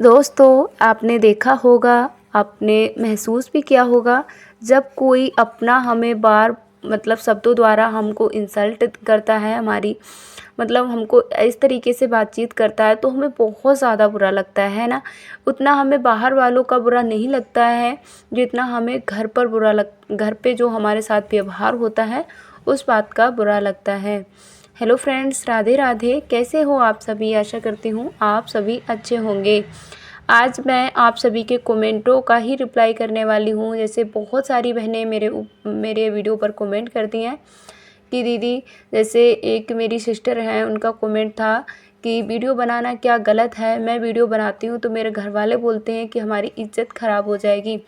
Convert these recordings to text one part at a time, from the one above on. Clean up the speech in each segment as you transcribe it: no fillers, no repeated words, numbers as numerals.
दोस्तों, आपने देखा होगा, आपने महसूस भी किया होगा, जब कोई अपना हमें बार मतलब शब्दों द्वारा हमको इंसल्ट करता है, हमारी मतलब हमको इस तरीके से बातचीत करता है, तो हमें बहुत ज़्यादा बुरा लगता है ना? उतना हमें बाहर वालों का बुरा नहीं लगता है, जितना हमें घर पे जो हमारे साथ व्यवहार होता है, उस बात का बुरा लगता है। Hello friends, Radhe Radhe. कैसे हो आप सभी? आशा करती हूँ आप सभी अच्छे होंगे। आज मैं आप सभी के कमेंटों का ही रिप्लाई करने वाली हूँ। जैसे बहुत सारी बहनें मेरे वीडियो पर कमेंट करती हैं कि दीदी, जैसे एक मेरी सिस्टर हैं, उनका कमेंट था कि वीडियो बनाना क्या गलत है? मैं वीडियो बनाती हूँ तो मेरे घर वाले बोलते हैं कि हमारी इज़्ज़त ख़राब हो जाएगी।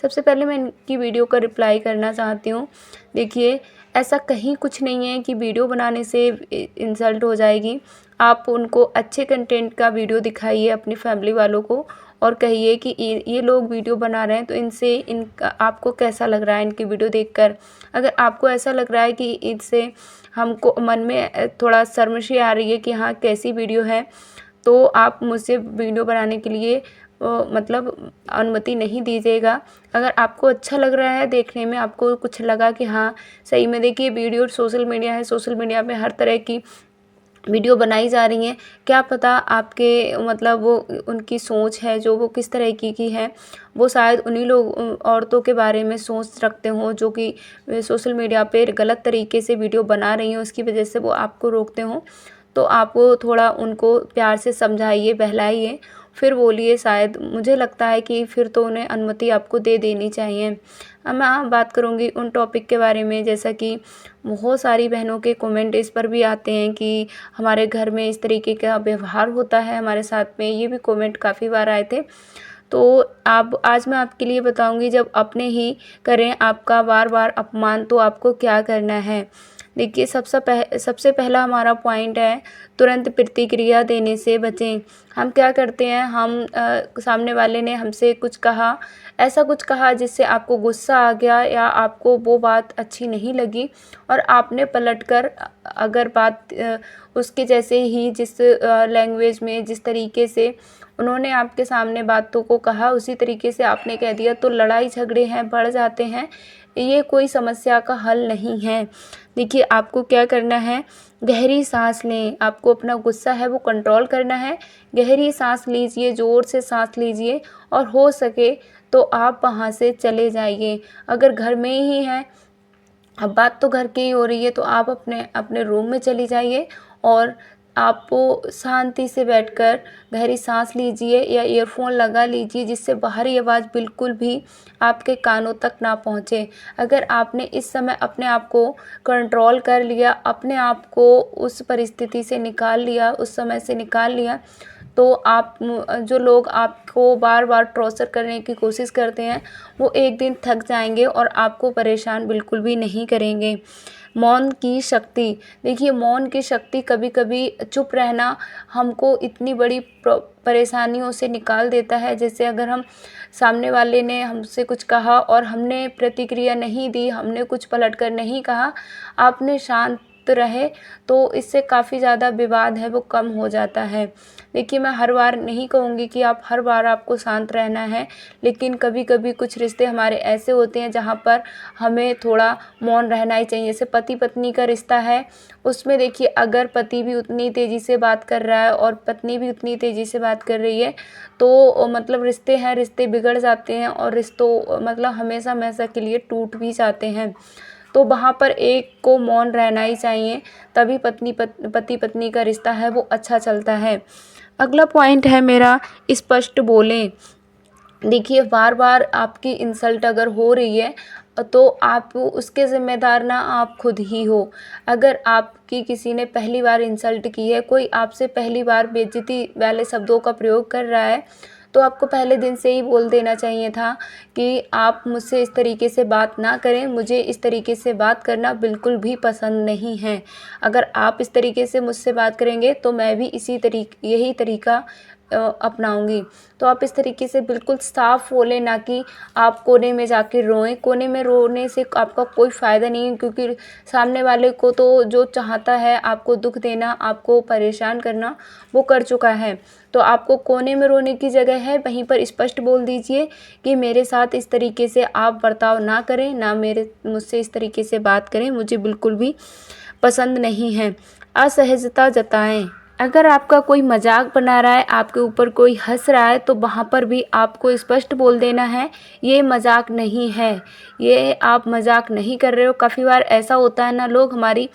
सबसे पहले मैं इनकी वीडियो का रिप्लाई करना चाहती हूँ। देखिए, ऐसा कहीं कुछ नहीं है कि वीडियो बनाने से इंसल्ट हो जाएगी। आप उनको अच्छे कंटेंट का वीडियो दिखाइए अपनी फैमिली वालों को और कहिए कि ये लोग वीडियो बना रहे हैं, तो इनसे इनका आपको कैसा लग रहा है इनकी वीडियो देखकर। अगर आपको ऐसा लग रहा है कि इससे हमको मन में थोड़ा शर्मिशी आ रही है कि हाँ, कैसी वीडियो है, तो आप मुझसे वीडियो बनाने के लिए मतलब अनुमति नहीं दीजिएगा। अगर आपको अच्छा लग रहा है देखने में, आपको कुछ लगा कि हाँ, सही में देखिए वीडियो सोशल मीडिया है, सोशल मीडिया पे हर तरह की वीडियो बनाई जा रही हैं। क्या पता आपके मतलब वो उनकी सोच है जो वो किस तरह की है, वो शायद उन्हीं लोग औरतों के बारे में सोच रखते हों जो कि सोशल मीडिया पे गलत तरीके से वीडियो बना रही हों, उसकी वजह से वो आपको रोकते हों। तो आप वो थोड़ा उनको प्यार से समझाइए, बहलाइए, फिर बोलिए। शायद मुझे लगता है कि फिर तो उन्हें अनुमति आपको दे देनी चाहिए। अब मैं बात करूँगी उन टॉपिक के बारे में, जैसा कि बहुत सारी बहनों के कमेंट इस पर भी आते हैं कि हमारे घर में इस तरीके का व्यवहार होता है हमारे साथ में। ये भी कमेंट काफ़ी बार आए थे। तो आप आज मैं आपके लिए बताऊंगी, जब अपने ही करें आपका बार बार अपमान, तो आपको क्या करना है। देखिए, सबसे पहला हमारा पॉइंट है, तुरंत प्रतिक्रिया देने से बचें। हम क्या करते हैं, सामने वाले ने हमसे कुछ कहा, ऐसा कुछ कहा जिससे आपको गुस्सा आ गया या आपको वो बात अच्छी नहीं लगी, और आपने पलटकर अगर बात उसके जैसे ही जिस लैंग्वेज में, जिस तरीके से उन्होंने आपके सामने बातों को कहा, उसी तरीके से आपने कह दिया, तो लड़ाई झगड़े हैं, बढ़ जाते हैं। ये कोई समस्या का हल नहीं है। देखिए, आपको क्या करना है, गहरी सांस लें। आपको अपना गुस्सा है वो कंट्रोल करना है। गहरी सांस लीजिए, ज़ोर से सांस लीजिए, और हो सके तो आप वहाँ से चले जाइए। अगर घर में ही हैं, अब बात तो घर की ही हो रही है, तो आप अपने अपने रूम में चली जाइए और आपको शांति से बैठकर गहरी सांस लीजिए या ईयरफोन लगा लीजिए, जिससे बाहरी आवाज़ बिल्कुल भी आपके कानों तक ना पहुँचे। अगर आपने इस समय अपने आप को कंट्रोल कर लिया, अपने आप को उस परिस्थिति से निकाल लिया, उस समय से निकाल लिया, तो आप जो लोग आपको बार बार टॉर्चर करने की कोशिश करते हैं, वो एक दिन थक जाएंगे और आपको परेशान बिल्कुल भी नहीं करेंगे। मौन की शक्ति। देखिए, मौन की शक्ति, कभी कभी चुप रहना हमको इतनी बड़ी परेशानियों से निकाल देता है। जैसे अगर हम सामने वाले ने हमसे कुछ कहा और हमने प्रतिक्रिया नहीं दी, हमने कुछ पलट कर नहीं कहा, आपने शांत रहे, तो इससे काफ़ी ज़्यादा विवाद है वो कम हो जाता है। देखिए, मैं हर बार नहीं कहूँगी कि आप हर बार आपको शांत रहना है, लेकिन कभी कभी कुछ रिश्ते हमारे ऐसे होते हैं जहाँ पर हमें थोड़ा मौन रहना ही चाहिए। जैसे पति पत्नी का रिश्ता है, उसमें देखिए, अगर पति भी उतनी तेज़ी से बात कर रहा है और पत्नी भी उतनी तेज़ी से बात कर रही है, तो मतलब रिश्ते हैं, रिश्ते बिगड़ जाते हैं और रिश्तों मतलब हमेशा हमेशा के लिए टूट भी जाते हैं। तो वहाँ पर एक को मौन रहना ही चाहिए, तभी पति पत्नी का रिश्ता है वो अच्छा चलता है। अगला पॉइंट है मेरा, स्पष्ट बोलें। देखिए, बार बार आपकी इंसल्ट अगर हो रही है, तो आप उसके ज़िम्मेदार ना आप खुद ही हो। अगर आपकी किसी ने पहली बार इंसल्ट की है, कोई आपसे पहली बार बेइज्जती वाले शब्दों का प्रयोग कर रहा है, तो आपको पहले दिन से ही बोल देना चाहिए था कि आप मुझसे इस तरीके से बात ना करें, मुझे इस तरीके से बात करना बिल्कुल भी पसंद नहीं है। अगर आप इस तरीके से मुझसे बात करेंगे, तो मैं भी यही तरीका अपनाऊँगी। तो आप इस तरीके से बिल्कुल साफ बोलें, ना कि आप कोने में जाके रोएँ। कोने में रोने से आपका कोई फ़ायदा नहीं है, क्योंकि सामने वाले को तो जो चाहता है आपको दुःख देना, आपको परेशान करना, वो कर चुका है। तो आपको कोने में रोने की जगह है वहीं पर स्पष्ट बोल दीजिए कि मेरे साथ इस तरीके से आप बर्ताव ना करें, ना मुझसे इस तरीके से बात करें, मुझे बिल्कुल भी पसंद नहीं है। असहजता जताएँ। अगर आपका कोई मज़ाक बना रहा है, आपके ऊपर कोई हँस रहा है, तो वहाँ पर भी आपको स्पष्ट बोल देना है, ये मज़ाक नहीं है, ये आप मज़ाक नहीं कर रहे हो। काफ़ी बार ऐसा होता है ना, लोग हमारी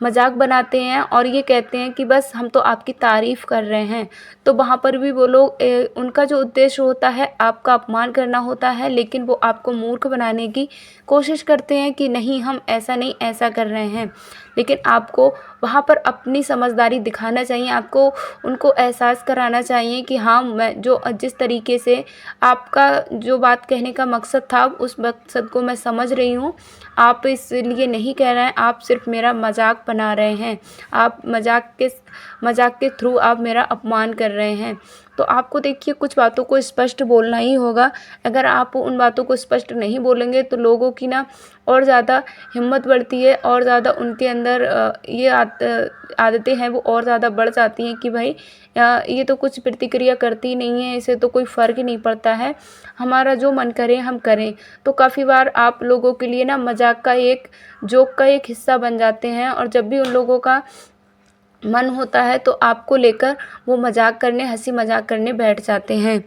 मज़ाक बनाते हैं और ये कहते हैं कि बस हम तो आपकी तारीफ़ कर रहे हैं। तो वहाँ पर भी वो लोग उनका जो उद्देश्य होता है आपका अपमान करना होता है, लेकिन वो आपको मूर्ख बनाने की कोशिश करते हैं कि नहीं, हम ऐसा नहीं, ऐसा कर रहे हैं। लेकिन आपको वहाँ पर अपनी समझदारी दिखाना चाहिए, आपको उनको एहसास कराना चाहिए कि हाँ, मैं जिस तरीके से आपका जो बात कहने का मकसद था, उस मकसद को मैं समझ रही हूँ। आप इसलिए नहीं कह रहे हैं, आप सिर्फ़ मेरा मज़ाक बना रहे हैं। आप मज़ाक के थ्रू आप मेरा अपमान कर रहे हैं। तो आपको देखिए कुछ बातों को स्पष्ट बोलना ही होगा। अगर आप उन बातों को स्पष्ट नहीं बोलेंगे तो लोगों की ना और ज़्यादा हिम्मत बढ़ती है, और ज़्यादा उनके अंदर ये आदतें हैं वो और ज़्यादा बढ़ जाती हैं कि भाई ये तो कुछ प्रतिक्रिया करती नहीं है, इसे तो कोई फ़र्क ही नहीं पड़ता है, हमारा जो मन करे हम करें। तो काफ़ी बार आप लोगों के लिए ना मज़ाक का जोक का एक हिस्सा बन जाते हैं, और जब भी उन लोगों का मन होता है तो आपको लेकर वो मज़ाक करने, हँसी मज़ाक करने बैठ जाते हैं।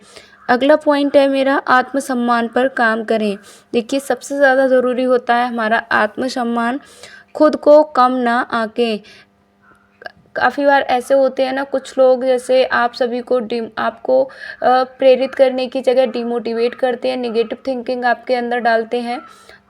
अगला पॉइंट है मेरा, आत्मसम्मान पर काम करें। देखिए सबसे ज़्यादा ज़रूरी होता है हमारा आत्मसम्मान, खुद को कम ना आंकें। काफ़ी बार ऐसे होते हैं ना कुछ लोग, जैसे आप सभी को आपको प्रेरित करने की जगह डिमोटिवेट करते हैं, नेगेटिव थिंकिंग आपके अंदर डालते हैं।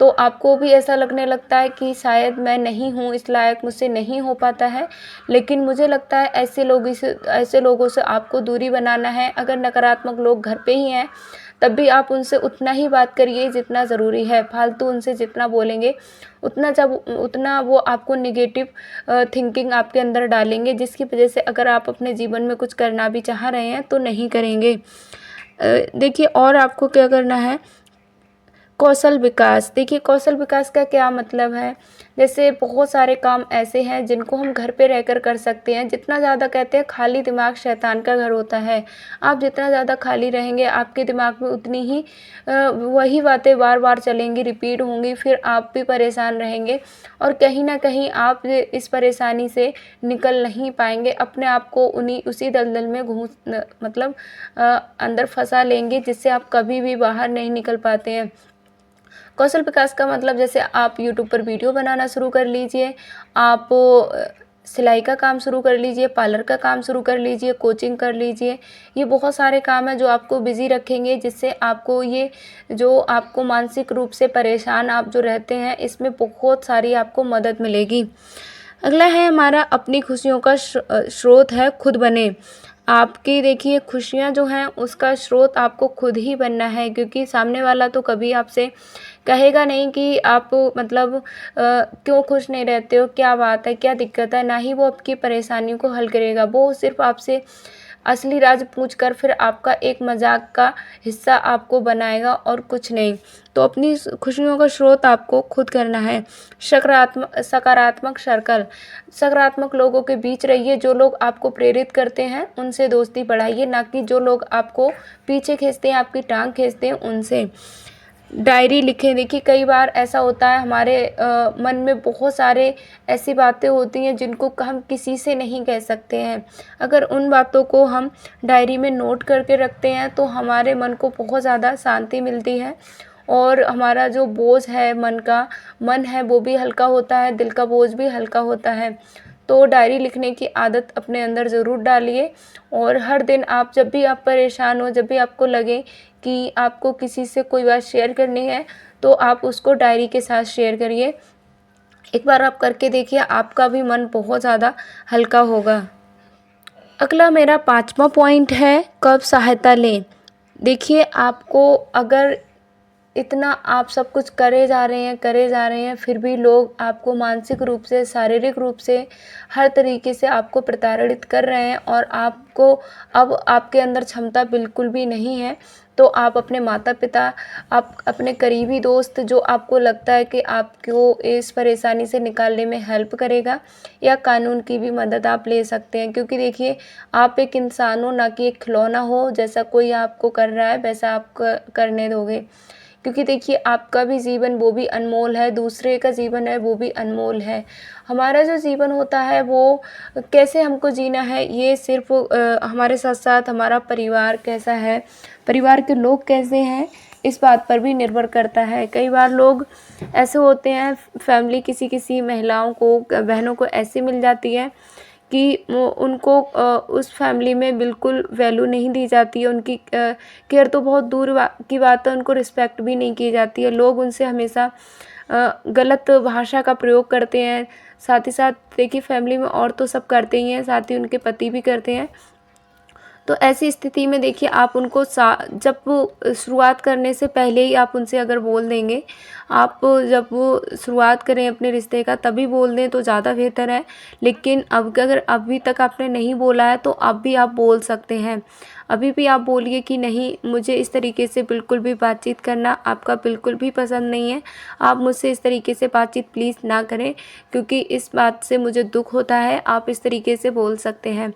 तो आपको भी ऐसा लगने लगता है कि शायद मैं नहीं हूँ इस लायक, मुझसे नहीं हो पाता है। लेकिन मुझे लगता है ऐसे लोगों से आपको दूरी बनाना है। अगर नकारात्मक लोग घर पे ही हैं, तब भी आप उनसे उतना ही बात करिए जितना ज़रूरी है। फालतू उनसे जितना बोलेंगे, उतना वो आपको नेगेटिव थिंकिंग आपके अंदर डालेंगे, जिसकी वजह से अगर आप अपने जीवन में कुछ करना भी चाह रहे हैं तो नहीं करेंगे। देखिए और आपको क्या करना है, कौशल विकास। देखिए कौशल विकास का क्या मतलब है, जैसे बहुत सारे काम ऐसे हैं जिनको हम घर पे रहकर कर सकते हैं। जितना ज़्यादा कहते हैं खाली दिमाग शैतान का घर होता है। आप जितना ज़्यादा खाली रहेंगे, आपके दिमाग में उतनी ही वही बातें बार बार चलेंगी, रिपीट होंगी, फिर आप भी परेशान रहेंगे, और कहीं ना कहीं आप इस परेशानी से निकल नहीं पाएंगे। अपने आप को उसी दलदल में मतलब अंदर फंसा लेंगे, जिससे आप कभी भी बाहर नहीं निकल पाते हैं। कौशल विकास का मतलब, जैसे आप यूट्यूब पर वीडियो बनाना शुरू कर लीजिए, आप सिलाई का काम शुरू कर लीजिए, पार्लर का काम शुरू कर लीजिए, कोचिंग कर लीजिए। ये बहुत सारे काम हैं जो आपको बिज़ी रखेंगे, जिससे आपको ये जो आपको मानसिक रूप से परेशान आप जो रहते हैं, इसमें बहुत सारी आपको मदद मिलेगी। अगला है हमारा, अपनी खुशियों का स्रोत है खुद बने। आपकी देखिए खुशियाँ जो हैं उसका स्रोत आपको खुद ही बनना है, क्योंकि सामने वाला तो कभी आपसे कहेगा नहीं कि आप मतलब क्यों खुश नहीं रहते हो, क्या बात है, क्या दिक्कत है। ना ही वो आपकी परेशानियों को हल करेगा, वो सिर्फ आपसे असली राज पूछकर फिर आपका एक मजाक का हिस्सा आपको बनाएगा और कुछ नहीं। तो अपनी खुशियों का स्रोत आपको खुद करना है। सकारात्मक सर्कल, सकारात्मक लोगों के बीच रहिए। जो लोग आपको प्रेरित करते हैं उनसे दोस्ती बढ़ाइए, ना कि जो लोग आपको पीछे खींचते हैं, आपकी टांग खींचते हैं, उनसे। डायरी लिखें। देखिए कई बार ऐसा होता है हमारे मन में बहुत सारे ऐसी बातें होती हैं जिनको हम किसी से नहीं कह सकते हैं। अगर उन बातों को हम डायरी में नोट करके रखते हैं तो हमारे मन को बहुत ज़्यादा शांति मिलती है, और हमारा जो बोझ है मन है वो भी हल्का होता है, दिल का बोझ भी हल्का होता है। तो डायरी लिखने की आदत अपने अंदर ज़रूर डालिए, और हर दिन आप जब भी आप परेशान हो, जब भी आपको लगे कि आपको किसी से कोई बात शेयर करनी है, तो आप उसको डायरी के साथ शेयर करिए। एक बार आप करके देखिए, आपका भी मन बहुत ज़्यादा हल्का होगा। अगला मेरा 5वां पॉइंट है, कब सहायता लें। देखिए आपको अगर इतना आप सब कुछ करे जा रहे हैं, फिर भी लोग आपको मानसिक रूप से, शारीरिक रूप से, हर तरीके से आपको प्रताड़ित कर रहे हैं और आपको अब आपके अंदर क्षमता बिल्कुल भी नहीं है। तो आप अपने माता-पिता, आप अपने करीबी दोस्त, जो आपको लगता है कि आपको इस परेशानी से निकालने में हेल्प करेगा, या कानून की भी मदद आप ले सकते हैं। क्योंकि देखिए, आप एक इंसान हो, ना कि एक खिलौना हो। जैसा कोई आपको कर रहा है वैसा आप करने दोगे। क्योंकि देखिए, आपका भी जीवन वो भी अनमोल है, दूसरे का जीवन है वो भी अनमोल है। हमारा जो जीवन होता है वो कैसे हमको जीना है, ये सिर्फ़ हमारे साथ-साथ हमारा परिवार कैसा है, परिवार के लोग कैसे हैं, इस बात पर भी निर्भर करता है। कई बार लोग ऐसे होते हैं, फैमिली किसी-किसी महिलाओं को, बहनों को ऐसी मिल जाती है कि वो उनको उस फैमिली में बिल्कुल वैल्यू नहीं दी जाती है। उनकी केयर तो बहुत दूर की बात है, उनको रिस्पेक्ट भी नहीं की जाती है। लोग उनसे हमेशा गलत भाषा का प्रयोग करते हैं। साथ ही साथ देखिए, फैमिली में और तो सब करते ही हैं, साथ ही उनके पति भी करते हैं। तो ऐसी स्थिति में देखिए, आप उनको जब वो शुरुआत करने से पहले ही आप उनसे अगर बोल देंगे, आप जब वो शुरुआत करें अपने रिश्ते का तभी बोल दें तो ज़्यादा बेहतर है। लेकिन अब अगर अभी तक आपने नहीं बोला है तो अब भी आप बोल सकते हैं। अभी भी आप बोलिए कि नहीं, मुझे इस तरीके से बिल्कुल भी बातचीत करना आपका बिल्कुल भी पसंद नहीं है। आप मुझसे इस तरीके से बातचीत प्लीज़ ना करें, क्योंकि इस बात से मुझे दुःख होता है। आप इस तरीके से बोल सकते हैं।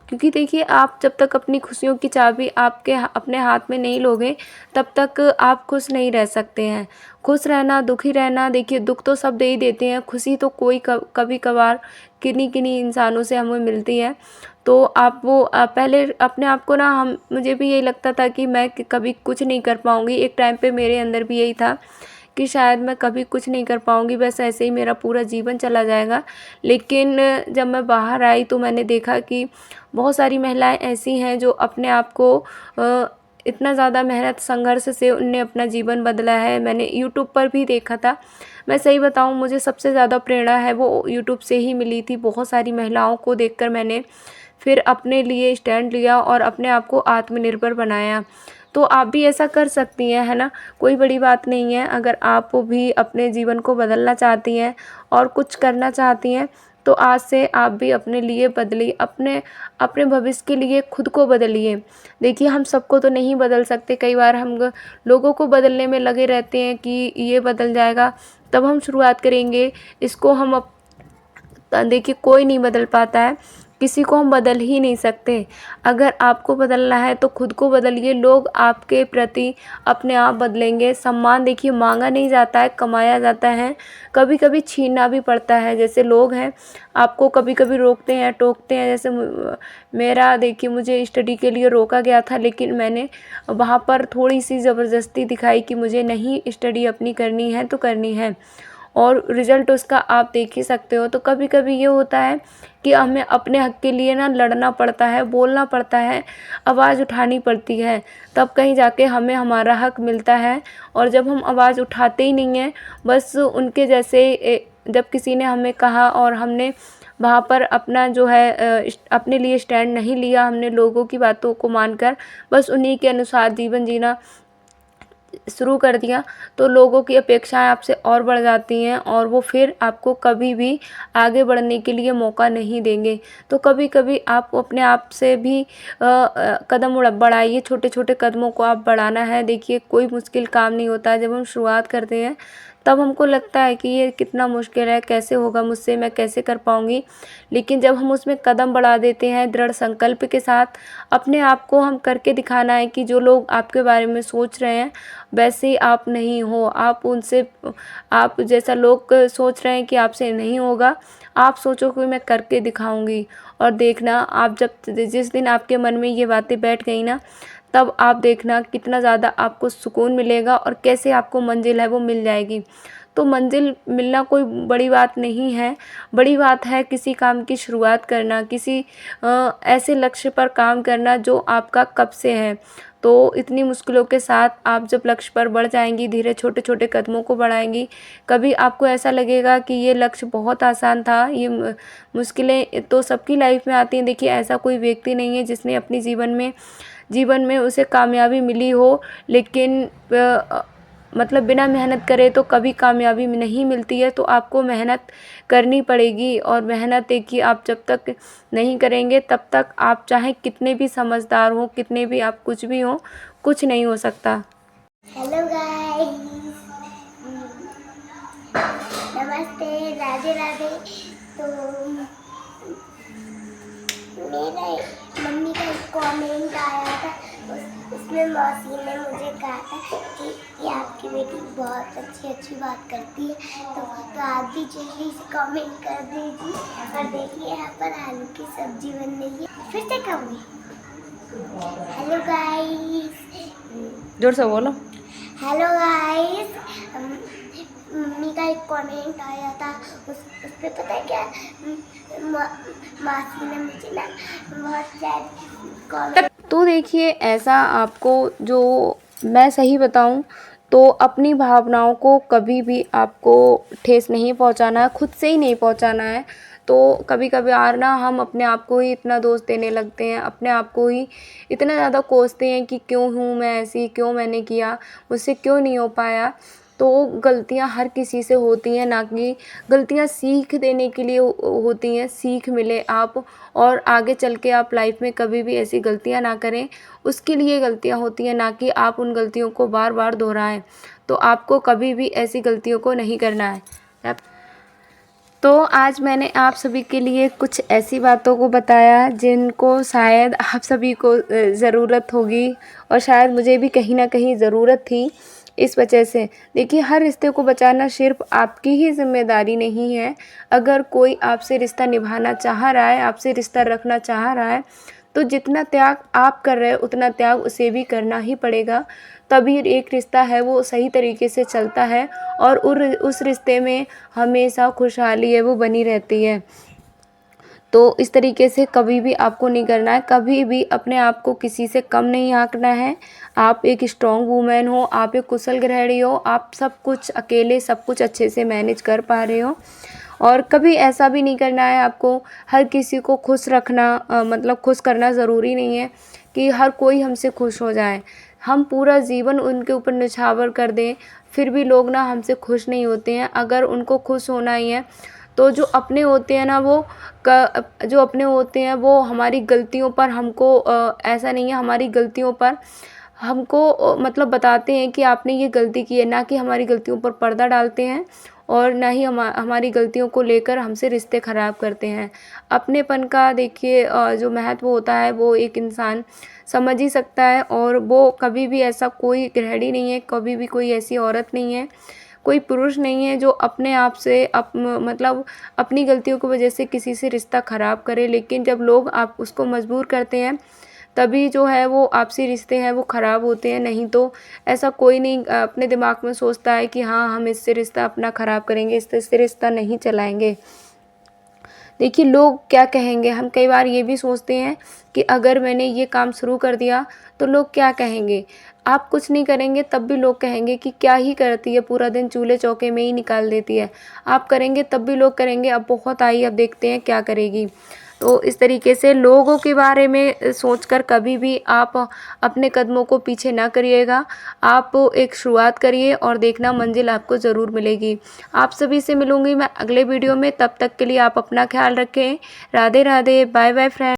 क्योंकि देखिए, आप जब तक अपनी खुशियों की चाबी अपने हाथ में नहीं लोगे, तब तक आप खुश नहीं रह सकते हैं। खुश रहना, दुखी रहना, देखिए दुःख तो सब दे ही देते हैं, खुशी तो कोई कभी-कभार किन्हीं-किन्हीं इंसानों से हमें मिलती है। तो आप वो पहले अपने आप को ना, हम मुझे भी यही लगता था कि मैं कभी कुछ नहीं कर पाऊँगी। एक टाइम पे मेरे अंदर भी यही था कि शायद मैं कभी कुछ नहीं कर पाऊँगी, बस ऐसे ही मेरा पूरा जीवन चला जाएगा। लेकिन जब मैं बाहर आई तो मैंने देखा कि बहुत सारी महिलाएं ऐसी हैं जो अपने आप को इतना ज़्यादा मेहनत संघर्ष से उनने अपना जीवन बदला है। मैंने यूट्यूब पर भी देखा था। मैं सही बताऊँ, मुझे सबसे ज़्यादा प्रेरणा है वो यूट्यूब से ही मिली थी। बहुत सारी महिलाओं को देखकर मैंने फिर अपने लिए स्टैंड लिया और अपने आप को आत्मनिर्भर बनाया। तो आप भी ऐसा कर सकती हैं, है ना? कोई बड़ी बात नहीं है। अगर आप भी अपने जीवन को बदलना चाहती हैं और कुछ करना चाहती हैं, तो आज से आप भी अपने लिए बदलिए, अपने अपने भविष्य के लिए खुद को बदलिए। देखिए, हम सबको तो नहीं बदल सकते। कई बार हम लोगों को बदलने में लगे रहते हैं कि ये बदल जाएगा, तब हम शुरुआत करेंगे। इसको हम देखिए, कोई नहीं बदल पाता है, किसी को हम बदल ही नहीं सकते। अगर आपको बदलना है तो खुद को बदलिए, लोग आपके प्रति अपने आप बदलेंगे। सम्मान देखिए, मांगा नहीं जाता है, कमाया जाता है। कभी कभी छीनना भी पड़ता है। जैसे लोग हैं, आपको कभी कभी रोकते हैं, टोकते हैं। जैसे मेरा देखिए, मुझे स्टडी के लिए रोका गया था, लेकिन मैंने वहाँ पर थोड़ी सी ज़बरदस्ती दिखाई कि मुझे नहीं, स्टडी अपनी करनी है तो करनी है, और रिज़ल्ट उसका आप देख ही सकते हो। तो कभी कभी ये होता है कि हमें अपने हक़ के लिए ना लड़ना पड़ता है, बोलना पड़ता है, आवाज़ उठानी पड़ती है, तब कहीं जाके हमें हमारा हक़ मिलता है। और जब हम आवाज़ उठाते ही नहीं हैं, बस उनके जैसे जब किसी ने हमें कहा और हमने वहाँ पर अपना जो है अपने लिए स्टैंड नहीं लिया, हमने लोगों की बातों को मानकर बस उन्हीं के अनुसार जीवन जीना शुरू कर दिया, तो लोगों की अपेक्षाएं आपसे और बढ़ जाती हैं और वो फिर आपको कभी भी आगे बढ़ने के लिए मौका नहीं देंगे। तो कभी कभी आप अपने आप से भी कदम बढ़ाइए। छोटे छोटे कदमों को आप बढ़ाना है। देखिए, कोई मुश्किल काम नहीं होता है। जब हम शुरुआत करते हैं तब हमको लगता है कि ये कितना मुश्किल है, कैसे होगा मुझसे, मैं कैसे कर पाऊँगी। लेकिन जब हम उसमें कदम बढ़ा देते हैं दृढ़ संकल्प के साथ, अपने आप को हम करके दिखाना है कि जो लोग आपके बारे में सोच रहे हैं वैसे ही आप नहीं हो। आप जैसा लोग सोच रहे हैं कि आपसे नहीं होगा, आप सोचो कि मैं करके दिखाऊंगी। और देखना, आप जिस दिन आपके मन में ये बातें बैठ गई ना, तब आप देखना कितना ज़्यादा आपको सुकून मिलेगा और कैसे आपको मंजिल है वो मिल जाएगी। तो मंजिल मिलना कोई बड़ी बात नहीं है। बड़ी बात है किसी काम की शुरुआत करना, किसी ऐसे लक्ष्य पर काम करना जो आपका कब से है। तो इतनी मुश्किलों के साथ आप जब लक्ष्य पर बढ़ जाएंगी, धीरे छोटे छोटे कदमों को बढ़ाएंगी, कभी आपको ऐसा लगेगा कि ये लक्ष्य बहुत आसान था। ये मुश्किलें तो सबकी लाइफ में आती हैं। देखिए, ऐसा कोई व्यक्ति नहीं है जिसने अपनी जीवन में उसे कामयाबी मिली हो, लेकिन मतलब बिना मेहनत करे तो कभी कामयाबी नहीं मिलती है। तो आपको मेहनत करनी पड़ेगी, और मेहनत देखिए आप जब तक नहीं करेंगे तब तक आप चाहे कितने भी समझदार हो, कितने भी आप कुछ भी हो, कुछ नहीं हो सकता। हेलो गाइस, नमस्ते, राधे राधे। तो मेरा मम्मी का एक कमेंट आया था, उसमें मौसी ने मुझे कहा था कि ये आपकी बेटी बहुत अच्छी बात करती है। तो आप भी जल्दी से कमेंट कर दीजिए। और देखिए यहाँ पर आलू की सब्जी बन रही है। फिर से कहूँगी हेलो गाइस, जोर से बोलो। हेलो गाइस, मम्मी का एक कमेंट आया था, उस पे पता है क्या, मासी ने मुझे ना बहुत सारे कमेंट। तो देखिए ऐसा आपको, जो मैं सही बताऊं तो अपनी भावनाओं को कभी भी आपको ठेस नहीं पहुंचाना है, खुद से ही नहीं पहुंचाना है। तो कभी कभार ना हम अपने आप को ही इतना दोष देने लगते हैं, अपने आप को ही इतना ज़्यादा कोसते हैं कि क्यों हूँ मैं ऐसी, क्यों मैंने किया, मुझसे क्यों नहीं हो पाया। तो गलतियां हर किसी से होती हैं, ना कि गलतियां सीख देने के लिए होती हैं, सीख मिले आप, और आगे चल के आप लाइफ में कभी भी ऐसी गलतियां ना करें, उसके लिए गलतियां होती हैं, ना कि आप उन गलतियों को बार बार दोहराएं। तो आपको कभी भी ऐसी गलतियों को नहीं करना है। तो आज मैंने आप सभी के लिए कुछ ऐसी बातों को बताया जिनको शायद आप सभी को ज़रूरत होगी, और शायद मुझे भी कहीं ना कहीं ज़रूरत थी। इस वजह से देखिए, हर रिश्ते को बचाना सिर्फ आपकी ही जिम्मेदारी नहीं है। अगर कोई आपसे रिश्ता निभाना चाह रहा है, आपसे रिश्ता रखना चाह रहा है, तो जितना त्याग आप कर रहे हो उतना त्याग उसे भी करना ही पड़ेगा। तभी एक रिश्ता है वो सही तरीके से चलता है, और उस रिश्ते में हमेशा खुशहाली है वो बनी रहती है। तो इस तरीके से कभी भी आपको नहीं करना है, कभी भी अपने आप को किसी से कम नहीं आंकना है। आप एक स्ट्रॉन्ग वूमेन हो, आप एक कुशल गृहिणी हो, आप सब कुछ अकेले सब कुछ अच्छे से मैनेज कर पा रहे हो। और कभी ऐसा भी नहीं करना है आपको हर किसी को खुश रखना, मतलब खुश करना ज़रूरी नहीं है कि हर कोई हमसे खुश हो जाए। हम पूरा जीवन उनके ऊपर निछावर कर दें, फिर भी लोग ना हमसे खुश नहीं होते हैं। अगर उनको खुश होना ही है तो जो अपने होते हैं ना जो अपने होते हैं वो हमारी गलतियों पर हमको ऐसा नहीं है, हमारी गलतियों पर हमको मतलब बताते हैं कि आपने ये गलती की है, ना कि हमारी गलतियों पर पर्दा डालते हैं, और ना ही हमारी गलतियों को लेकर हमसे रिश्ते ख़राब करते हैं। अपनेपन का देखिए जो महत्व होता है वो एक इंसान समझ ही सकता है, और वो कभी भी ऐसा कोई गृहिणी नहीं है, कभी भी कोई ऐसी औरत नहीं है, कोई पुरुष नहीं है जो अपने आप से मतलब अपनी गलतियों की वजह से किसी से रिश्ता ख़राब करे। लेकिन जब लोग आप उसको मजबूर करते हैं तभी जो है वो आपसी रिश्ते हैं वो ख़राब होते हैं। नहीं तो ऐसा कोई नहीं अपने दिमाग में सोचता है कि हाँ हम इससे रिश्ता अपना ख़राब करेंगे, इससे रिश्ता नहीं चलाएंगे। देखिए लोग क्या कहेंगे, हम कई बार ये भी सोचते हैं कि अगर मैंने ये काम शुरू कर दिया तो लोग क्या कहेंगे। आप कुछ नहीं करेंगे तब भी लोग कहेंगे कि क्या ही करती है, पूरा दिन चूल्हे चौके में ही निकाल देती है। आप करेंगे तब भी लोग करेंगे अब बहुत आई, अब देखते हैं क्या करेगी। तो इस तरीके से लोगों के बारे में सोचकर कभी भी आप अपने कदमों को पीछे ना करिएगा। आप एक शुरुआत करिए और देखना मंजिल आपको ज़रूर मिलेगी। आप सभी से मिलूंगी मैं अगले वीडियो में, तब तक के लिए आप अपना ख्याल रखें। Radhe Radhe, bye bye friend.